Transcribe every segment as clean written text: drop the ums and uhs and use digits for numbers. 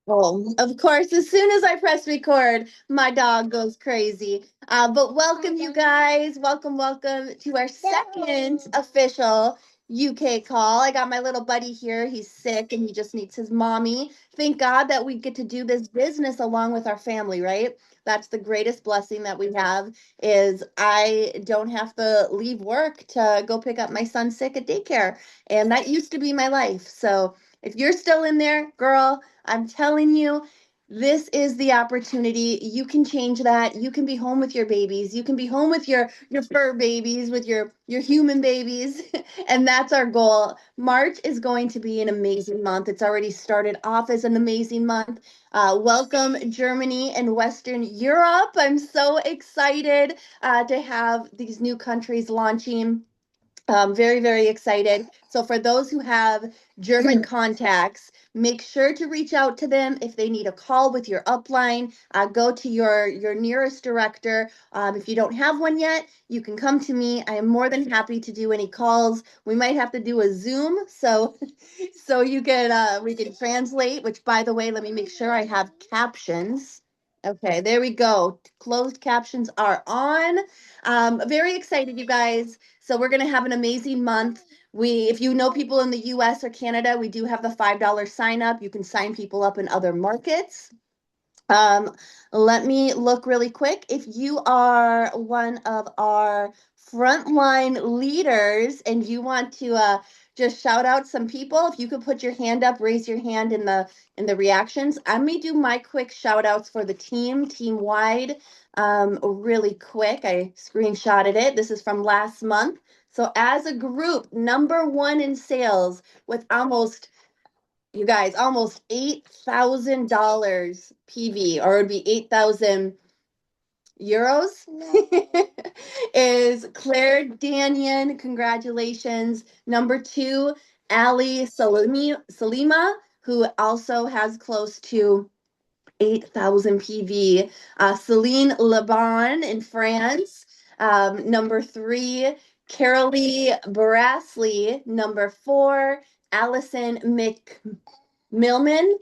Oh, of course, as soon as I press record, my dog goes crazy. But welcome, you guys. Welcome to our second official UK call. I got my little buddy here. He's sick and he just needs his mommy. Thank God that we get to do this business along with our family, right? That's the greatest blessing that we have is I don't have to leave work to go pick up my son sick at daycare. And that used to be my life. So if you're still in there, girl, I'm telling you, this is the opportunity. You can change that. You can be home with your babies. You can be home with your fur babies, with your human babies. And that's our goal. March is going to be an amazing month. It's already started off as an amazing month. Welcome, Germany and Western Europe. I'm so excited to have these new countries launching. Very, very excited. So for those who have German contacts, make sure to reach out to them if they need a call with your upline. Go to your nearest director. If you don't have one yet, you can come to me. I am more than happy to do any calls. We might have to do a Zoom, so so you can we can translate. Which, by the way, let me make sure I have captions. Okay, there we go. Closed captions are on. Very excited, you guys. So we're going to have an amazing month. If you know people in the US or Canada, we do have the $5 sign up. You can sign people up in other markets. Um, Let me look really quick. If you are one of our frontline leaders and you want to just shout out some people, if you could put your hand up, raise your hand in the reactions. I may do my quick shout outs for the team wide, really quick. I screenshotted it. This is from last month. So as a group, number one in sales with almost you guys, almost $8,000 PV, or it would be 8,000 euros, is Claire Danian. Congratulations. Number two, Ali Salima, who also has close to 8,000 PV. Celine Laban in France. Number three, Carolee Brassley. Number four, Allison Millman,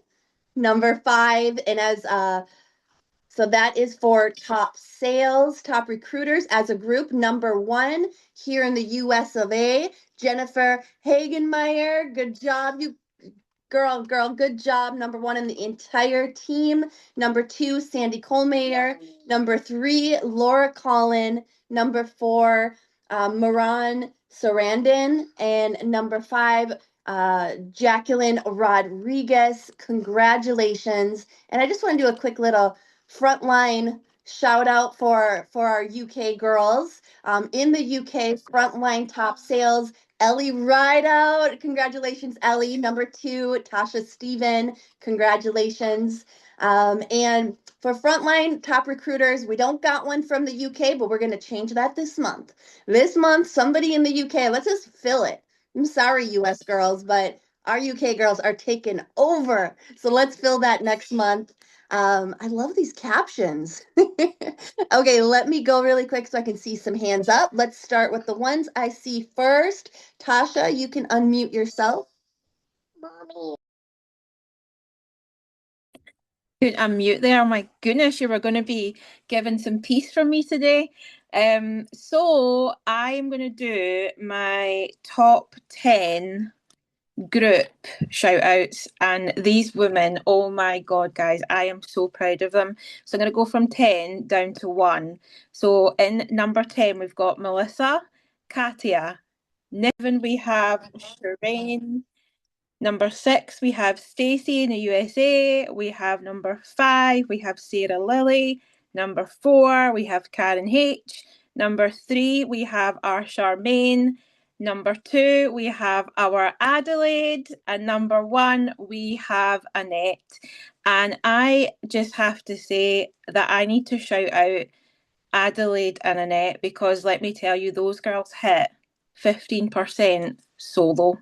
number five. And as so that is for top sales, top recruiters as a group. Number one here in the US of A, Jennifer Hagenmeyer. Good job, you girl, good job. Number one in the entire team. Number two, Sandy Colmayer. Number three, Laura Collin. Number four, Moran Sarandon. And number five, Jacqueline Rodriguez. Congratulations. And I just want to do a quick little frontline shout out for our UK girls. In the UK, frontline top sales, Ellie Rideout. Congratulations, Ellie. Number two, Tasha Steven. Congratulations. And for frontline top recruiters, we don't got one from the UK, but we're going to change that this month. This month, somebody in the UK, let's just fill it. I'm sorry, US girls, but our UK girls are taking over. So let's fill that next month. I love these captions. Okay, let me go really quick so I can see some hands up. Let's start with the ones I see first. Tasha, you can unmute yourself. Mommy. Couldn't unmute there. My goodness, you were going to be given some peace from me today. So I'm going to do my top 10 group shout outs. And these women, oh my God, guys, I am so proud of them. So I'm going to go from 10 down to 1. So in number 10, we've got Melissa, Katia, Niven, we have Shireen. Number 6, we have Stacey in the USA. We have number 5, we have Sarah Lilly. Number 4, we have Karen H. Number 3, we have our Charmaine. Number 2, we have our Adelaide. And number 1, we have Annette. And I just have to say that I need to shout out Adelaide and Annette because let me tell you, those girls hit 15% solo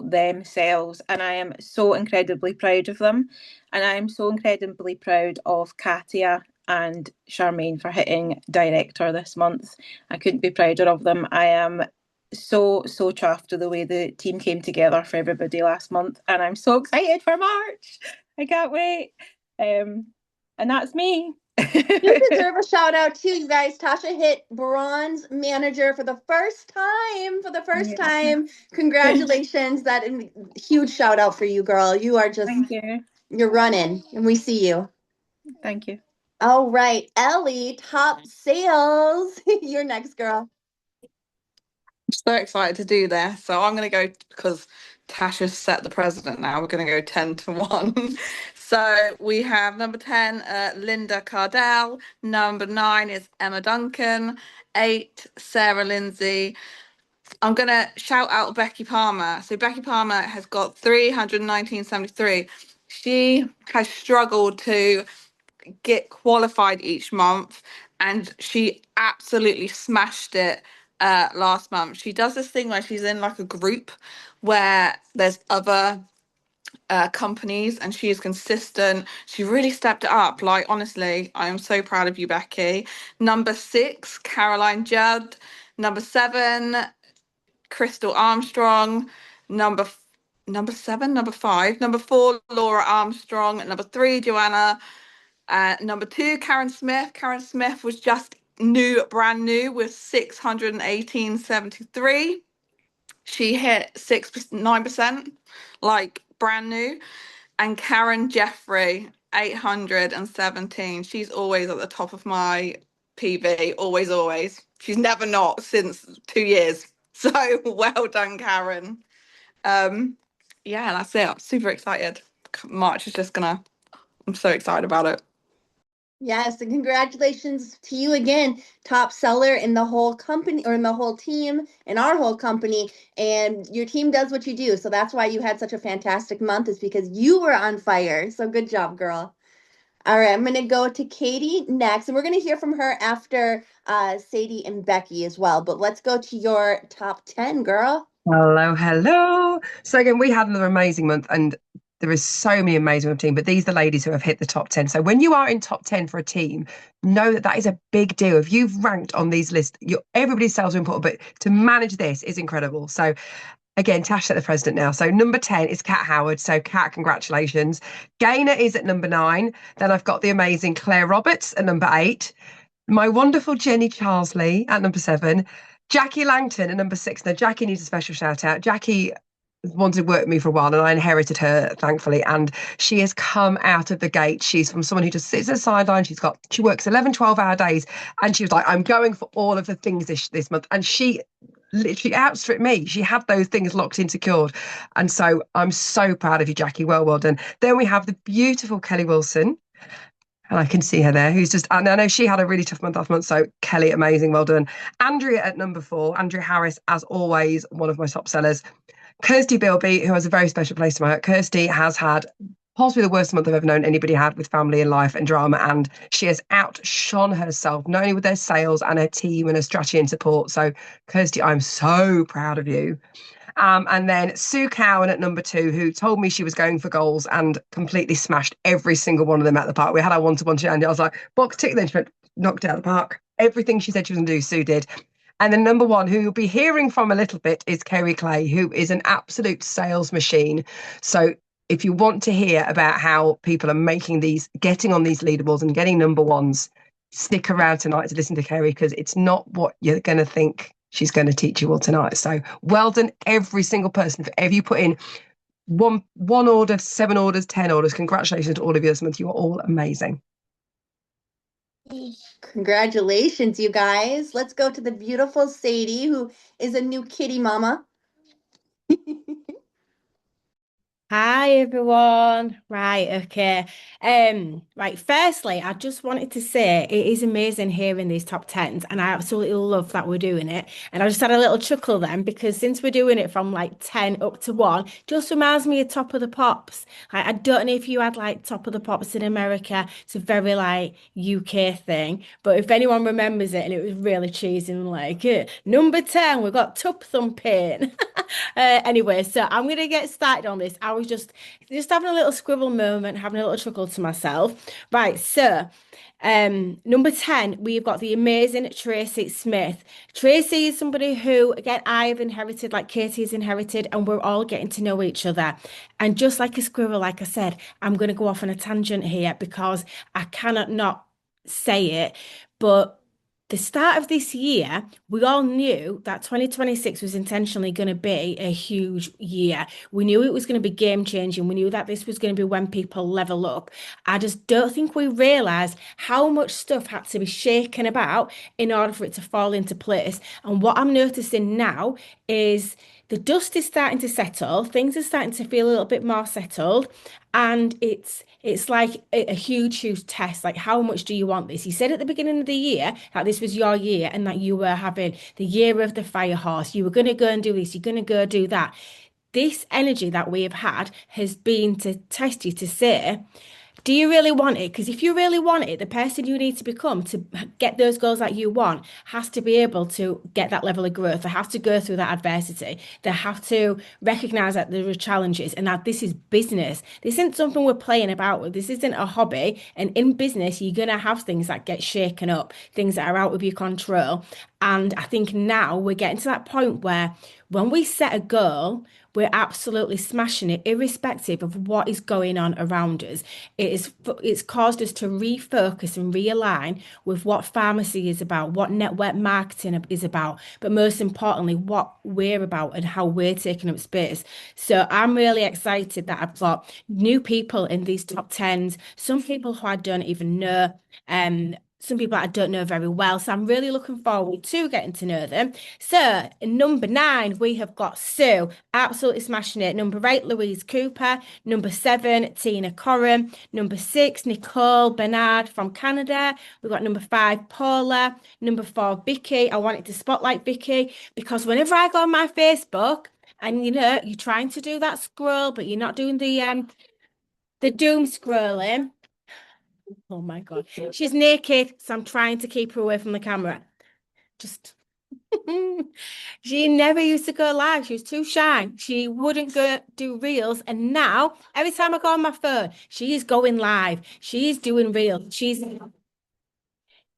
themselves, and I am so incredibly proud of them, and I am so incredibly proud of Katia and Charmaine for hitting director this month. I couldn't be prouder of them. I am so chuffed with the way the team came together for everybody last month, and I'm so excited for March. I can't wait. And that's me. You deserve a shout out too, you guys. Tasha hit bronze manager for the first time. For the first Yeah. time. Congratulations. That huge shout out for you, girl. You are just Thank you. you're running and we see you. Thank you. All right, Ellie, top sales. You're next, girl. So excited to do this. So I'm going to go because Tasha's set the president now. We're going to go 10 to 1. So we have number 10, Linda Cardell. Number 9 is Emma Duncan. 8, Sarah Lindsay. I'm going to shout out Becky Palmer. So Becky Palmer has got 319.73. She has struggled to get qualified each month, and she absolutely smashed it last month. She does this thing where she's in like a group where there's other companies, and she is consistent. She really stepped it up. Like, honestly, I am so proud of you, Becky. Number 6, Caroline Judd. Number 7, Crystal Armstrong. Number 7, number 5, number 4, Laura Armstrong. Number 3, Joanna. Number 2, Karen Smith. Karen Smith was just brand new with 618.73. She hit 9%, like brand new. And Karen Jeffrey, 817. She's always at the top of my PV, always, always. She's never not since 2 years. So well done, Karen. Yeah, that's it. I'm super excited. March is just I'm so excited about it. Yes, and congratulations to you again, top seller in the whole company or in the whole team, in our whole company. And your team does what you do. So that's why you had such a fantastic month, is because you were on fire. So good job, girl. All right, I'm going to go to Katie next, and we're going to hear from her after Sadie and Becky as well. But let's go to your top 10, girl. Hello, hello. So again, we had another amazing month, and there is so many amazing on the team, but these are the ladies who have hit the top 10. So when you are in top 10 for a team, know that that is a big deal. If you've ranked on these lists, everybody's sales are important, but to manage this is incredible. So again, Tash at the president now. So number 10 is Kat Howard. So Kat, congratulations. Gaynor is at number 9. Then I've got the amazing Claire Roberts at number 8. My wonderful Jenny Charlesley at number 7. Jackie Langton at number 6. Now, Jackie needs a special shout out. Jackie wanted to work with me for a while, and I inherited her, thankfully, and she has come out of the gate. She's from someone who just sits at the sideline. She works 11, 12-hour days, and she was like, I'm going for all of the things this month. And she literally outstripped me. She had those things locked in, secured. And so I'm so proud of you, Jackie. Well done. Then we have the beautiful Kelly Wilson. And I can see her there, and I know she had a really tough month last month. So Kelly, amazing, well done. Andrea at number 4, Andrea Harris, as always, one of my top sellers. Kirsty Bilby, who has a very special place in my heart. Kirsty has had possibly the worst month I've ever known anybody had with family and life and drama. And she has outshone herself, not only with her sales and her team and her strategy and support. So Kirsty, I'm so proud of you. And then Sue Cowan at number 2, who told me she was going for goals and completely smashed every single one of them at the park. We had our one-to-one and I was like, box tick, then she went, knocked it out of the park. Everything she said she was going to do, Sue did. And then number 1, who you'll be hearing from a little bit, is Kerry Clay, who is an absolute sales machine. So if you want to hear about how people are getting on these leaderboards and getting number 1s, stick around tonight to listen to Kerry, because it's not what you're going to think she's going to teach you all tonight. So well done, every single person. For every you put in one order, 7 orders, 10 orders, congratulations to all of you this month. You are all amazing. Congratulations, you guys. Let's go to the beautiful Sadie, who is a new kitty mama. Hi everyone. Right, okay. Right, firstly, I just wanted to say it is amazing hearing these top tens, and I absolutely love that we're doing it. And I just had a little chuckle then, because since we're doing it from like 10 up to 1, just reminds me of Top of the Pops. I don't know if you had like Top of the Pops in America. It's a very like UK thing, but if anyone remembers it, and it was really cheesy and like number 10, we've got tub thumping. Anyway, so I'm gonna get started on this. I was just just having a little scribble moment, having a little chuckle to myself. Right, so number 10, we've got the amazing Tracy Smith. Tracy is somebody who, again, I've inherited, like Katie's inherited, and we're all getting to know each other. And just like a squirrel, like I said, I'm going to go off on a tangent here because I cannot not say it, but the start of this year, we all knew that 2026 was intentionally going to be a huge year. We knew it was going to be game changing. We knew that this was going to be when people level up. I just don't think we realized how much stuff had to be shaken about in order for it to fall into place. And what I'm noticing now is the dust is starting to settle, things are starting to feel a little bit more settled, and it's like a huge test. Like, how much do you want this? You said at the beginning of the year that this was your year and that you were having the year of the fire horse. You were going to go and do this, you're going to go do that. This energy that we have had has been to test you to say, do you really want it? Because if you really want it, the person you need to become to get those goals that you want has to be able to get that level of growth. They have to go through that adversity. They have to recognize that there are challenges and that this is business. This isn't something we're playing about with. This isn't a hobby. And in business, you're going to have things that get shaken up, things that are out of your control. And I think now we're getting to that point where when we set a goal, we're absolutely smashing it, irrespective of what is going on around us. It's caused us to refocus and realign with what pharmacy is about, what network marketing is about, but most importantly, what we're about and how we're taking up space. So I'm really excited that I've got new people in these top tens, some people who I don't even know. Some people I don't know very well. So I'm really looking forward to getting to know them. So, number 9, we have got Sue, absolutely smashing it. Number 8, Louise Cooper. Number 7, Tina Corrin. Number 6, Nicole Bernard from Canada. We've got number 5, Paula. Number 4, Vicky. I wanted to spotlight Vicky because whenever I go on my Facebook, and you're trying to do that scroll, but you're not doing the doom scrolling. Oh my God. She's naked, so I'm trying to keep her away from the camera. Just she never used to go live. She was too shy. She wouldn't go do reels. And now, every time I go on my phone, she is going live. She's doing reels. She's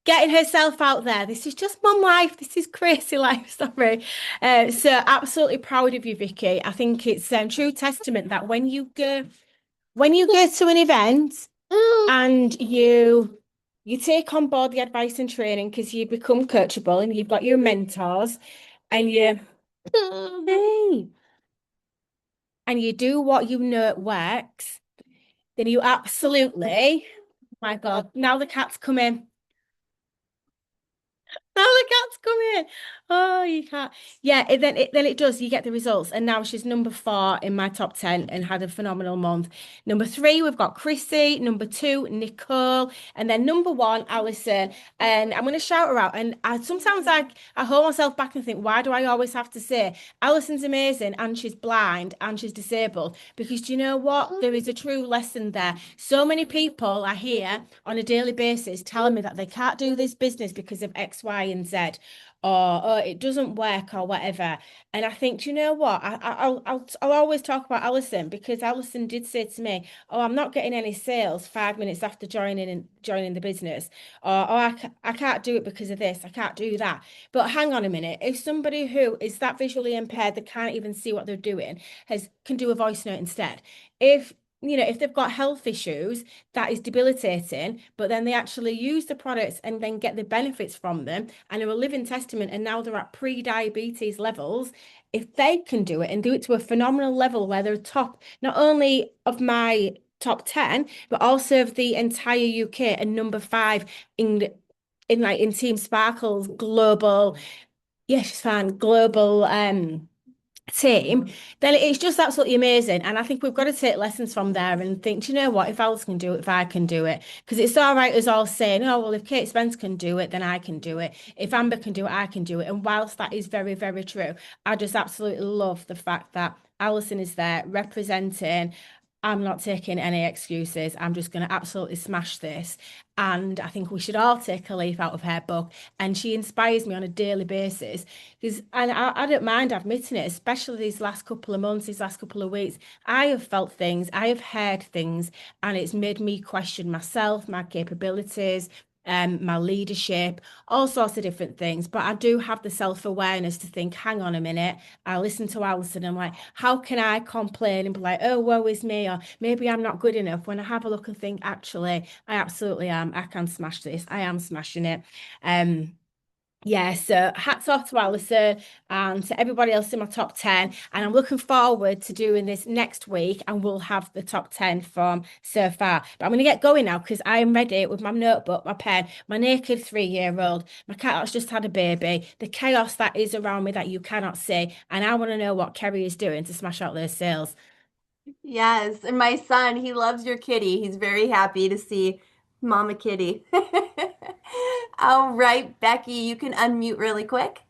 getting herself out there. This is just mum life. This is crazy life. Sorry. So absolutely proud of you, Vicky. I think it's true testament that when you go to an event and you take on board the advice and training because you become coachable and you've got your mentors and and you do what you know it works, then you absolutely, oh my God, now the cat's come in. Now the cat's come in. Oh, you can't. Yeah, then it does. You get the results. And now she's number 4 in my top 10 and had a phenomenal month. Number 3, we've got Chrissy. Number 2, Nicole. And then number 1, Alison. And I'm going to shout her out. And sometimes I hold myself back and think, why do I always have to say Alison's amazing and she's blind and she's disabled? Because do you know what? There is a true lesson there. So many people are here on a daily basis telling me that they can't do this business because of X, Y, and Z, or oh, it doesn't work or whatever. And I think, do you know what? I'll always talk about Alison because Alison did say to me, "Oh, I'm not getting any sales 5 minutes after joining the business," or "Oh, I can't do it because of this. I can't do that." But hang on a minute. If somebody who is that visually impaired, that can't even see what they're doing, can do a voice note instead. If they've got health issues, that is debilitating, but then they actually use the products and then get the benefits from them and are a living testament, and now they're at pre-diabetes levels. If they can do it and do it to a phenomenal level where they're top, not only of my top 10, but also of the entire UK and number 5 in Team Sparkle's global, yeah, she's fine, global team, then it's just absolutely amazing. And I think we've got to take lessons from there and think, do you know what, if Alice can do it, if I can do it, because it's all right us all saying, oh, well, if Kate Spence can do it, then I can do it. If Amber can do it, I can do it. And whilst that is very, very true, I just absolutely love the fact that Alison is there representing I'm not taking any excuses. I'm just going to absolutely smash this. And I think we should all take a leaf out of her book. And she inspires me on a daily basis. And I don't mind admitting it, especially these last couple of months, these last couple of weeks. I have felt things, I have heard things, and it's made me question myself, my capabilities, my leadership, all sorts of different things. But I do have the self-awareness to think, hang on a minute. I listen to Alison and I'm like, how can I complain and be like, oh, woe is me, or maybe I'm not good enough, when I have a look and think, actually, I absolutely am. I can smash this. I am smashing it. Yeah, so hats off to Alison and to everybody else in my top 10. And I'm looking forward to doing this next week, and we'll have the top 10 from so far. But I'm going to get going now because I am ready with my notebook, my pen, my naked 3-year-old, my cat that's just had a baby, the chaos that is around me that you cannot see. And I want to know what Kerry is doing to smash out those sales. Yes, and my son, he loves your kitty. He's very happy to see Mama Kitty. All right, Becky, you can unmute really quick.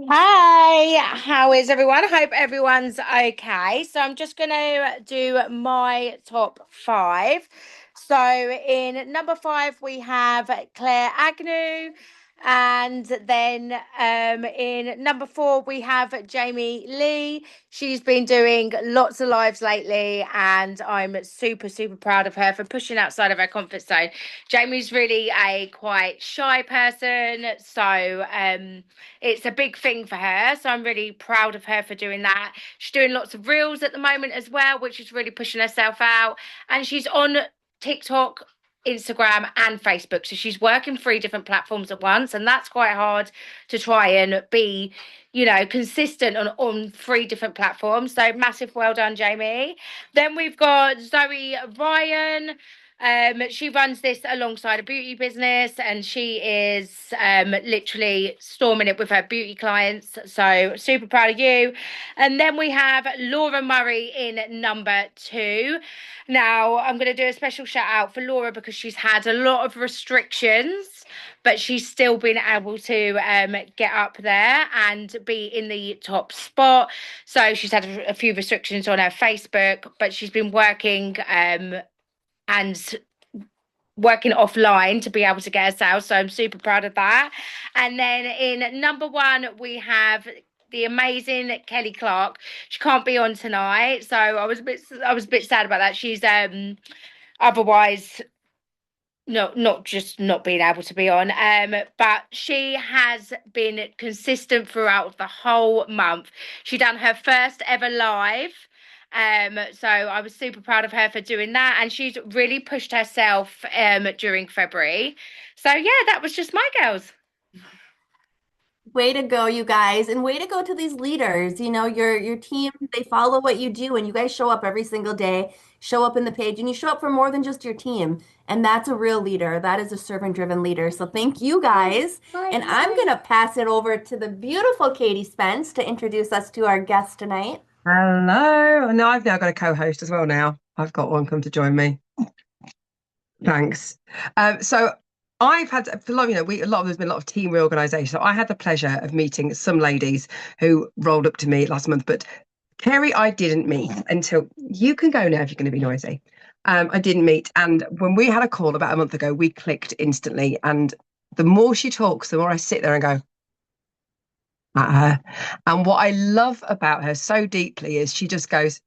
Hi, how is everyone? Hope everyone's okay. So I'm just going to do my top 5. So in number 5 we have Claire Agnew, and then in number 4 we have Jamie Lee. She's been doing lots of lives lately, and I'm super proud of her for pushing outside of her comfort zone. Jamie's really a quite shy person, so it's a big thing for her. So I'm really proud of her for doing that. She's doing lots of reels at the moment as well, which is really pushing herself out. And she's on TikTok, Instagram and Facebook. So she's working 3 different platforms at once. And that's quite hard to try and be, consistent on 3 different platforms. So massive well done, Jamie. Then we've got Zoe Ryan. She runs this alongside a beauty business, and she is literally storming it with her beauty clients. So super proud of you. And then we have Laura Murray in number 2. Now I'm going to do a special shout out for Laura because she's had a lot of restrictions, but she's still been able to get up there and be in the top spot. So she's had a few restrictions on her Facebook, but she's been working and working offline to be able to get a sale. So I'm super proud of that. And then in number 1, we have the amazing Kelly Clark. She can't be on tonight, so I was a bit sad about that. She's otherwise not just not being able to be on, but she has been consistent throughout the whole month. She done her first ever live, so I was super proud of her for doing that, and she's really pushed herself during February. So yeah, that was just my girls. Way to go, you guys, and way to go to these leaders. Your team, they follow what you do, and you guys show up every single day, show up in the page, and you show up for more than just your team. And that's a real leader. That is a servant-driven leader. So thank you guys. And I'm gonna pass it over to the beautiful Katie Spence to introduce us to our guest tonight. Hello. No, I've now got a co-host as well now. I've got one come to join me. Thanks. So I've had for a lot, there's been a lot of team reorganisation. So I had the pleasure of meeting some ladies who rolled up to me last month, but Kerry, I didn't meet until you can go now if you're going to be noisy. I didn't meet, and when we had a call about a month ago, we clicked instantly. And the more she talks, the more I sit there and go at her. And what I love about her so deeply is she just goes,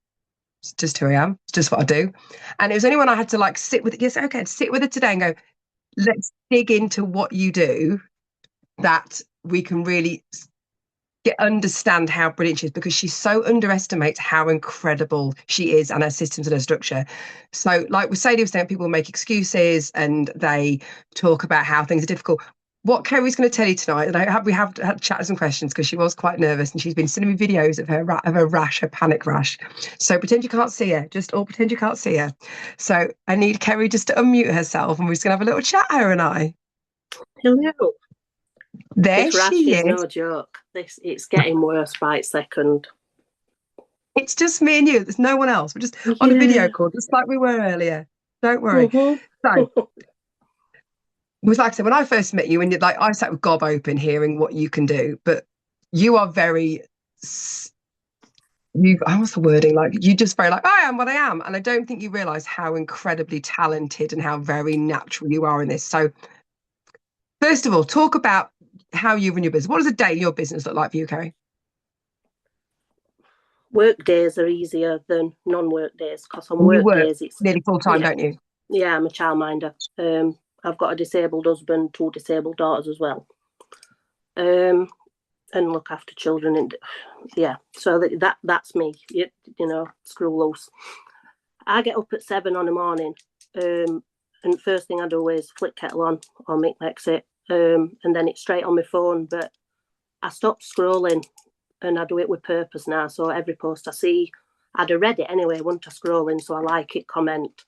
"It's just who I am. It's just what I do." And it was only when I had to sit with it. Yes, okay, sit with it today and go, let's dig into what you do, that we can really understand how brilliant she is, because she so underestimates how incredible she is and her systems and her structure. So like with Sadie was saying, people make excuses and they talk about how things are difficult. What Kerry's going to tell you tonight, and we have had chat some questions because she was quite nervous, and she's been sending me videos of her rash, her panic rash. So pretend you can't see her, just all pretend you can't see her. So I need Kerry just to unmute herself, and we're just going to have a little chat, her and I. Hello. There This rash she is is. no joke. It's getting worse by the second. It's just me and you. There's no one else. We're just on a video call, just like we were earlier. Don't worry. So, it was like I said, when I first met you, and I sat with gob open hearing what you can do, but you are very what's the wording? Like, you just very like, I am what I am. And I don't think you realise how incredibly talented and how very natural you are in this. So, first of all, talk about how you run your business. What does a day in your business look like for you, Kerry? Work days are easier than non-work days because on And you work work days it's nearly full time, yeah, don't you? yeah, I'm a childminder. I've got a disabled husband, 2 disabled daughters as well. And look after children, and yeah, so that's me. You know, screw loose. I get up at 7 on the morning, and first thing I do is flick kettle on or make my exit, and then it's straight on my phone. But I stopped scrolling, and I do it with purpose now. So every post I see, I'd have read it anyway, wouldn't I, scrolling, so I like it, comment.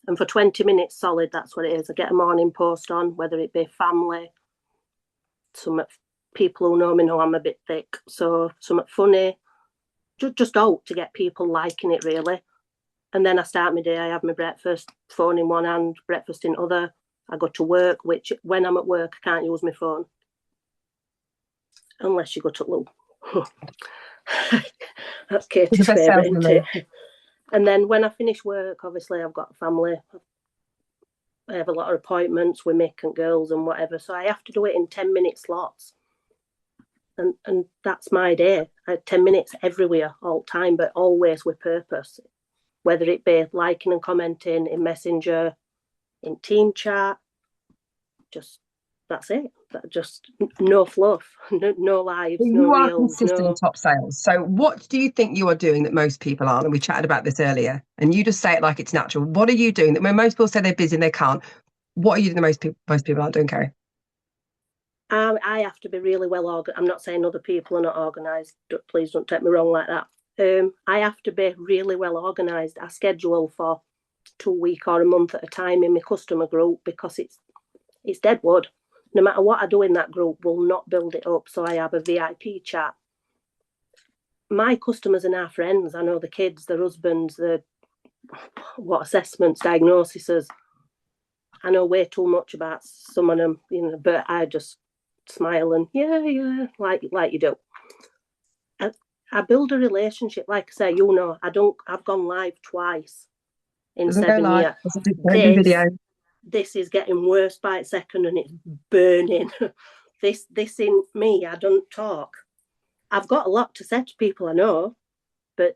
And for 20 minutes solid, that's what it is. I get a morning post on, whether it be family, some people who know me know I'm a bit thick, so something funny, just out to get people liking it, really. And then I start my day, I have my breakfast, phone in one hand, breakfast in other. I go to work, which when I'm at work, I can't use my phone. Unless you go to Lou. That's Katie's favourite, isn't it? And then when I finish work, obviously I've got a family. I have a lot of appointments with Mick and girls and whatever. So I have to do it in 10-minute slots. And that's my day. I have 10 minutes everywhere, all the time, but always with purpose. Whether it be liking and commenting in Messenger, in team chat, just that's it. Just no fluff, no lives, no You are reels, consistent in no. top sales. So, what do you think you are doing that most people aren't? And we chatted about this earlier, and you just say it like it's natural. What are you doing that when most people say they're busy and they can't? What are you doing that most people aren't doing, Kerry? I have to be really well organised. I'm not saying other people are not organised. Please don't take me wrong like that. I have to be really well organised. I schedule for 2 weeks or a month at a time in my customer group because it's dead wood. No matter what I do in that group, will not build it up. So I have a VIP chat. My customers are now friends. I know the kids, their husbands, what assessments, diagnoses. I know way too much about some of them, but I just smile and yeah, like you do. I build a relationship, like I say, I've gone live twice in Doesn't go 7 live. years. Don't do video. This is getting worse by the second, and it's burning. this in me, I don't talk. I've got a lot to say to people I know, but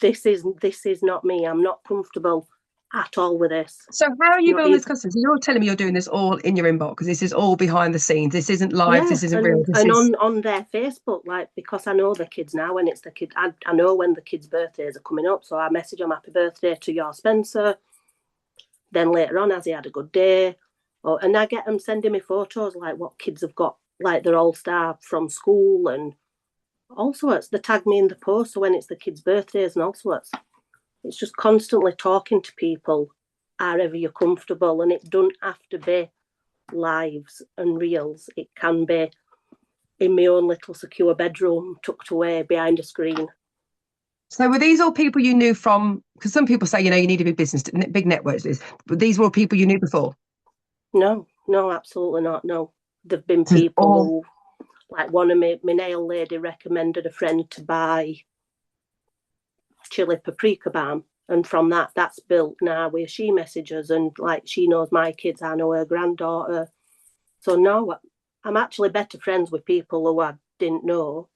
this is not me. I'm not comfortable at all with this. So, how are you Not building this even. customer? So you're telling me you're doing this all in your inbox because this is all behind the scenes. This isn't live. Yeah, This isn't real. This and is on their Facebook, like, because I know the kids now. When it's the kid, I know when the kids' birthdays are coming up, so I message them happy birthday to your Spencer. Then later on, has he had a good day? And I get them sending me photos like what kids have got, like their all-star from school and all sorts. They tag me in the post, so when it's the kids' birthdays and all sorts. It's just constantly talking to people, however you're comfortable, and it don't have to be lives and reels. It can be in my own little secure bedroom, tucked away behind a screen. so. Were these all people you knew from? Because some people say you need a big business, big networks. But these were all people you knew before. No, absolutely not. No, there've been So people who, like one of my nail lady recommended a friend to buy chili paprika balm, and from that's built now where she messages, and like she knows my kids, I know her granddaughter. So no, I'm actually better friends with people who I didn't know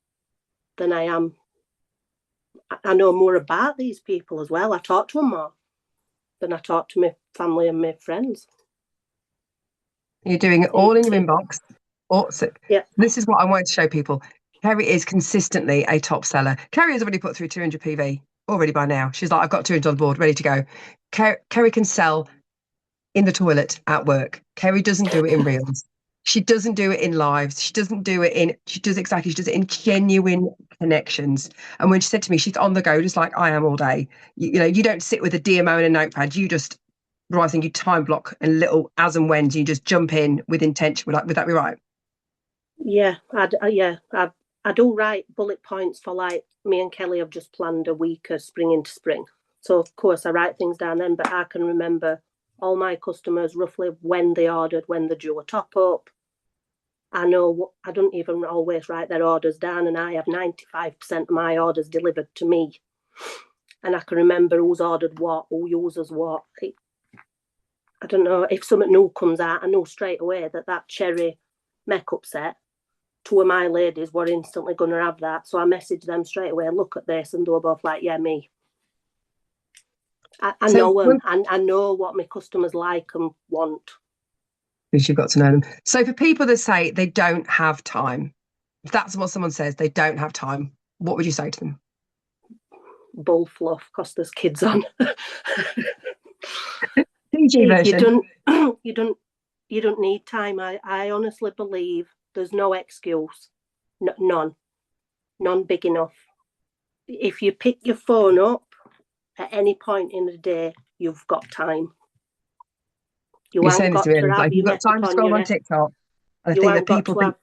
than I am. I know more about these people as well. I talk to them more than I talk to my family and my friends. You're doing it all in your inbox. Yeah. This is what I wanted to show people. Kerry is consistently a top seller. Kerry has already put through 200 PV already by now. She's like, I've got 200 on board, ready to go. Kerry can sell in the toilet at work. Kerry doesn't do it in reels. She doesn't do it in lives. She does it in genuine connections. And when she said to me, she's on the go, just like I am all day. You don't sit with a DMO and a notepad. You just, I think you time block and little as and when you just jump in with intention. Would that be right? Yeah, I do write bullet points for, like, me and Kelly have just planned a week of spring into spring. So of course I write things down then, but I can remember all my customers roughly when they ordered, when they drew a top up. I know I don't even always write their orders down, and I have 95% of my orders delivered to me. And I can remember who's ordered what, who uses what. I don't know, if something new comes out, I know straight away that cherry makeup set, two of my ladies were instantly going to have that. So I messaged them straight away, look at this, and they were both like, yeah, me. I know them. I know what my customers like and want. Because you've got to know them. So for people that say they don't have time, if that's what someone says, they don't have time, what would you say to them? Bull fluff, because there's kids on. PG version. You don't need time. I honestly believe there's no excuse. None big enough. If you pick your phone up at any point in the day, you've got time. You're saying this to me, like, you've got time to scroll on TikTok. I think that people think,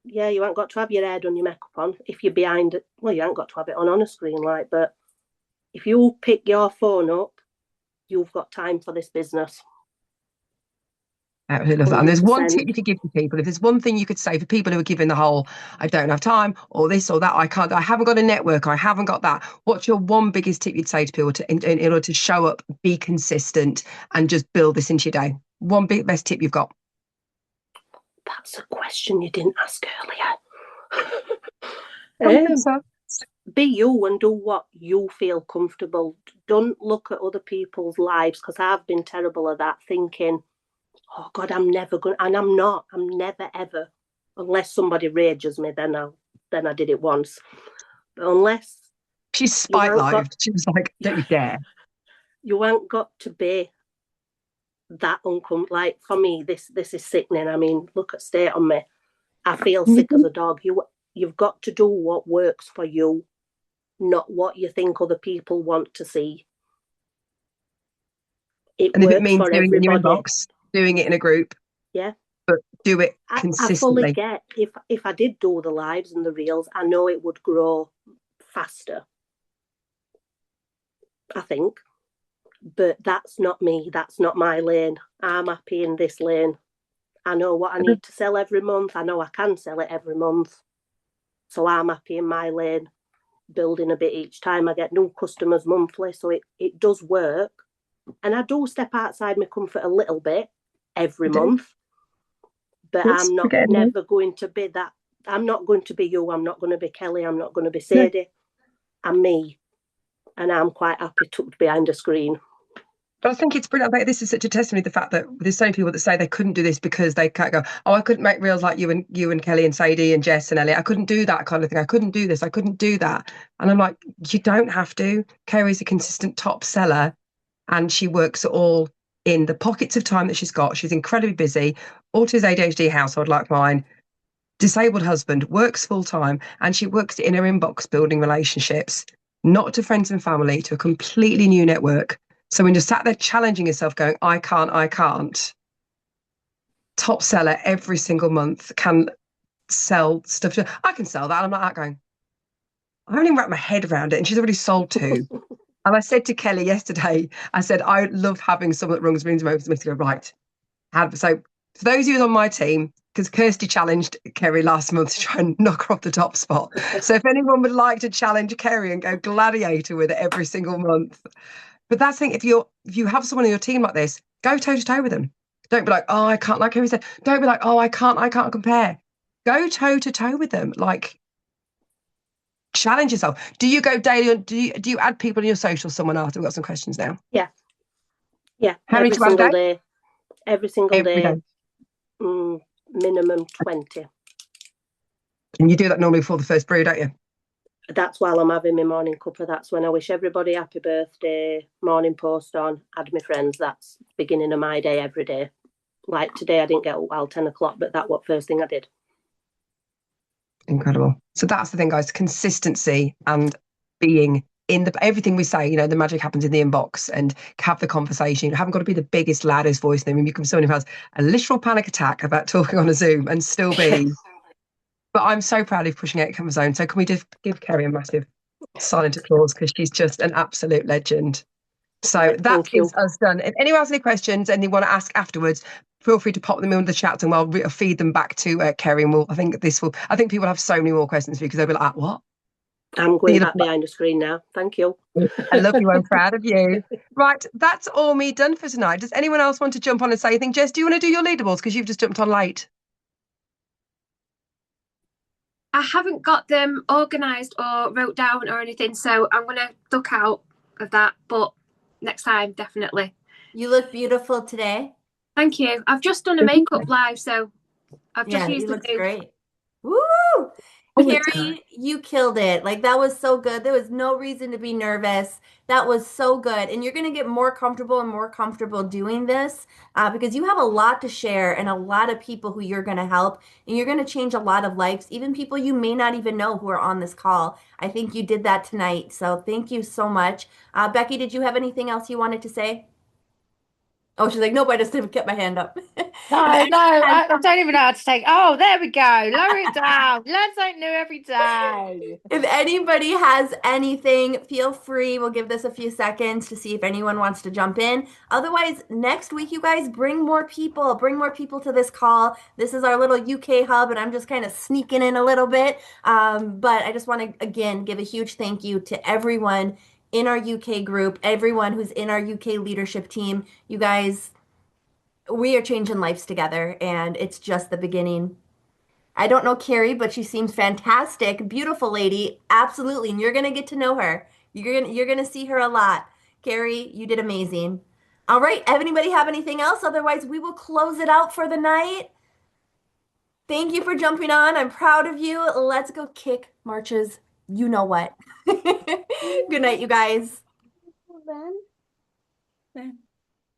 yeah, you haven't got to have your head on your makeup on. If you're behind it, well, you haven't got to have it on a screen, like, but if you pick your phone up, you've got time for this business. Absolutely love that. And there's one tip you could give to people. If there's one thing you could say for people who are giving the whole, I don't have time, or this or that, I haven't got a network, I haven't got that. What's your one biggest tip you'd say to people in order to show up, be consistent, and just build this into your day? One best tip you've got. That's a question you didn't ask earlier. Be you and do what you feel comfortable. Don't look at other people's lives, because I've been terrible at that, thinking, oh God, I'm never going, and I'm not. I'm never ever, unless somebody rages me, then I did it once. But unless she's spite-lived, she was like, don't you dare. You ain't got to be that uncomfortable. Like, for me, this is sickening. I mean, look at state on me. I feel sick as a dog. You've got to do what works for you, not what you think other people want to see. And if it means doing everybody. It in your inbox, doing it in a group, yeah, but do it consistently. I fully get, if I did do the lives and the reels, I know it would grow faster, I think. But that's not me. That's not my lane. I'm happy in this lane. I know what I need to sell every month. I know I can sell it every month. So I'm happy in my lane, building a bit each time. I get new customers monthly, so it does work. And I do step outside my comfort a little bit every month. But I'm not never going to be that. I'm not going to be you. I'm not going to be Kelly. I'm not going to be Sadie. No. I'm me. And I'm quite happy tucked behind a screen. But I think it's brilliant. This is such a testimony to the fact that there's so many people that say they couldn't do this because they can't go, oh, I couldn't make reels like you and Kelly and Sadie and Jess and Elliot. I couldn't do that kind of thing. I couldn't do this. I couldn't do that. And I'm like, you don't have to. Kerry's a consistent top seller, and she works all in the pockets of time that she's got. She's incredibly busy. Autism, ADHD household like mine. Disabled husband, works full time, and she works in her inbox building relationships, not to friends and family, to a completely new network. So when you're sat there challenging yourself, going, I can't, top seller every single month, can sell stuff. I can sell that. I'm not going, I haven't even wrapped my head around it. And she's already sold two. And I said to Kelly yesterday, I said, I love having someone that rings me to go, right. So for those of you on my team, because Kirsty challenged Kerry last month to try and knock her off the top spot. So if anyone would like to challenge Kerry and go gladiator with it every single month. But that's the thing, if you have someone in your team like this, go toe to toe with them. Don't be like, oh, I can't, like Kerry said, don't be like, oh, I can't compare. Go toe to toe with them. Like, challenge yourself. Do you go daily? Do you add people in your social? Someone asked. We've got some questions now. Yeah. How many single day? Every single day. Minimum 20. And you do that normally before the first brew, don't you? That's while I'm having my morning cuppa. That's when I wish everybody happy birthday, morning post on, add my friends. That's beginning of my day every day. Like today, I didn't get up while 10 o'clock, but that was the first thing I did. Incredible. So that's the thing, guys, consistency and being in everything we say, the magic happens in the inbox, and have the conversation. You haven't got to be the biggest, loudest voice in the room. You can be someone who has a literal panic attack about talking on a Zoom and still be. But I'm so proud of pushing out comfort zone. So can we just give Kerry a massive silent applause, because she's just an absolute legend. So that is us done. If anyone has any questions and they want to ask afterwards, feel free to pop them in the chat and we'll feed them back to Kerry. And I think people have so many more questions for you because they'll be like, what? I'm going back behind the screen now. Thank you. I love you. I'm proud of you. Right, that's all me done for tonight. Does anyone else want to jump on and say anything? Jess, do you want to do your leaderboards because you've just jumped on late? I haven't got them organised or wrote down or anything, so I'm going to duck out of that. But next time, definitely. You look beautiful today. Thank you. I've just done a makeup live, so I've just used it the looks two. great. Woo! Kerry, you killed it. Like, that was so good. There was no reason to be nervous. That was so good. And you're going to get more comfortable and more comfortable doing this because you have a lot to share and a lot of people who you're going to help. And you're going to change a lot of lives, even people you may not even know who are on this call. I think you did that tonight. So thank you so much. Becky, did you have anything else you wanted to say? Oh, she's like, nope, I just kept my hand up. No, I don't even know how to take. Oh, there we go. Lower it down. Learn something new every day. If anybody has anything, feel free. We'll give this a few seconds to see if anyone wants to jump in. Otherwise, next week, you guys bring more people. Bring more people to this call. This is our little UK hub, and I'm just kind of sneaking in a little bit. But I just want to, again, give a huge thank you to everyone in our UK group, everyone who's in our UK leadership team. You guys, we are changing lives together, and it's just the beginning. I don't know Kerry, but she seems fantastic, beautiful lady, absolutely. And you're gonna get to know her. You're gonna see her a lot. Kerry, you did amazing. All right, anybody have anything else? Otherwise, we will close it out for the night. Thank you for jumping on. I'm proud of you. Let's go kick March's you know what. Good night, you guys.